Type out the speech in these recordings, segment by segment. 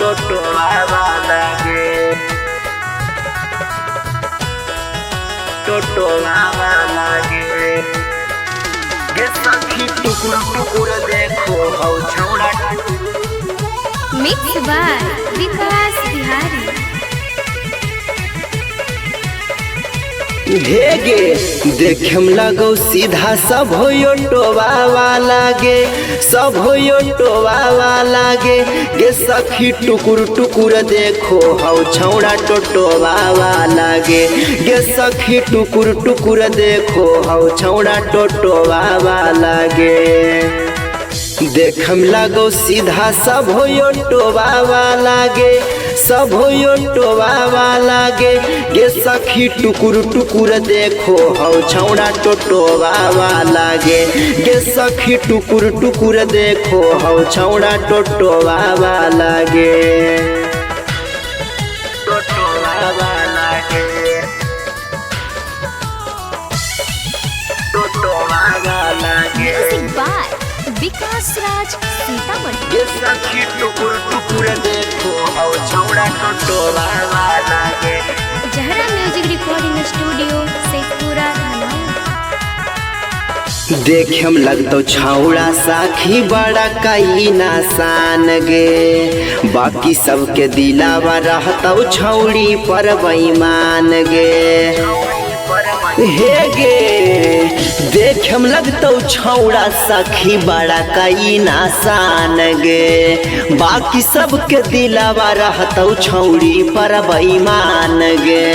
टोटोवा लागे टोटोवा लागे गे सखी टुकुर टुकुर देखो हौ छौड़ा मिक्स बाय विकास बिहारी। हेगे देखम लगो सीधा सब हो टोवा लागे सब हो टोवा लागे गे सखी टुकुर टुकुर देखो हौ छौड़ा टोटोवा लागे गे सखी टुकुर टुकुर देखो हौ छौड़ा टोटोवा लागे देखम लगो सीधा सब हो टोवा लागे सब हो टोवा लागे गे सखी टुकुर टुकुर देखो हौ छौड़ा टोटोवा लागे गे सखी टुकुर टुकुर देखो हौ छौड़ा टोटोवा लागे टोटोवा लागे टोटोवा लागे म्यूजिक बाय विकास राज सीतामढ़ी। गे सखी टुकुर टुकुर देखो हौ छौड़ा टोटोवा लागे जहरा music recording studio Sheikhpura Dhanaura. देखम लगतो छौड़ा साखी बड़ा कई नासान गे बाकी सबके दिलावा रहतो छौड़ी पर बेईमान गे हे गे देखम लगतो छौड़ा सखी बड़ा कई नासान गे बाकी सबके दिलावा रहतो छौड़ी पर बेईमान गे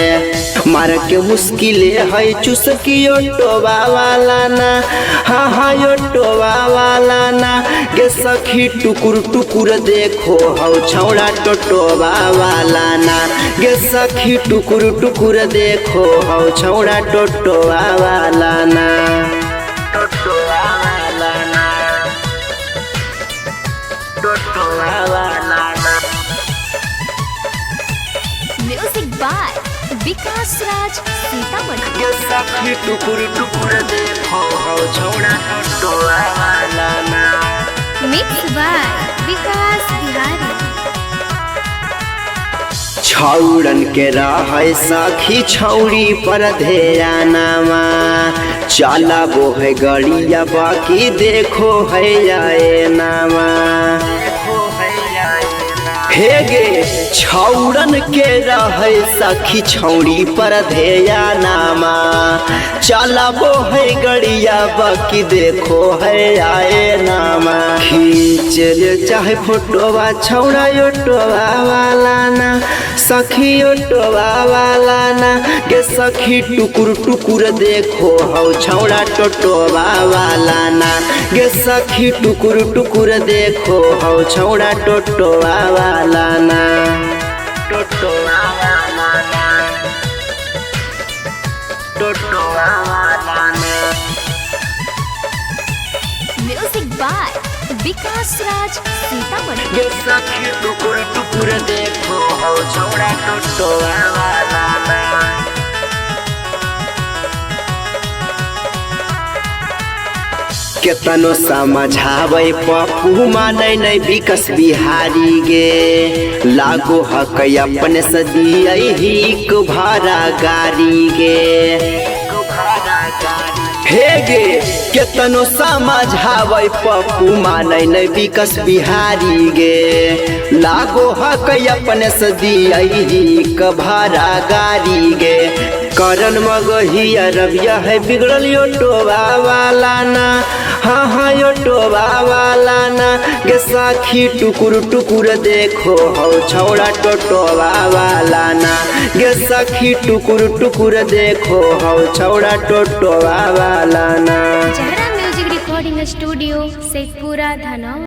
मार के मुश्किले है चुसकी टोवा वाला ना हाँ टोवा वाला ना गे सखी टुकुर टुकुर देखो हौ छौड़ा टोटोवा वाला ना गे सखी टुकुर टुकुर देखो हौ छौड़ा टोटोवा वाला ना टोटोवा वाला ना टोटोवा वाला ना म्यूजिक बाय विकास राज सीतामढ़ी। गे सखी टुकुर टुकुर देखो हौ छौड़ा टोटोवा वाला ना मिक्स बाय विकास बिहारी। छौड़न के रहे सखी छौड़ी पर ध्यानमा चला वो है गड़िया बाकी देखो है आए नामा हेगे छौड़न के रहे सखी छौड़ी पर ध्यानमा चला वो है गड़िया बाकी देखो है आए नामा खींच ले चाहे फोटोवा छौड़ा टोवा वाला ना सखी टोवा वाला ना गे सखी टुकुर टुकुर देखो हौ छौड़ा टोटोवा वाला ना गे सखी टुकुर टुकुर देखो हौ छौड़ा टोटोवा वाला ना टोटोवा वाला ना टोटोवा वाला ना म्यूजिक बाय विकास राज सीतामढ़ी। गे सखी टुकुर टुकुर देखो हौ छौड़ा टोटोवा वाला ना केतनो समझावे पप्पू माने नहीं विकास बिहारी गे लागो हक अपने सदिया हिक भाड़ा गाड़ी गे हे गे केतनो समझावे पप्पू माने नहीं विकास बिहारी गे लागो हक अपने सदिया हिक भाड़ा गाड़ी गे करन मगहिया रबिया है बिगड़ल टोवा वाला ना हाँ टोवा वाला ना गे सखी टुकुर टुकुर देखो हौ छौड़ा टोटोवा वाला ना गे सखी टुकुर टुकुर देखो हौ छौड़ा टोटोवा वाला ना। जहरा music recording studio Sheikhpura Dhanaura.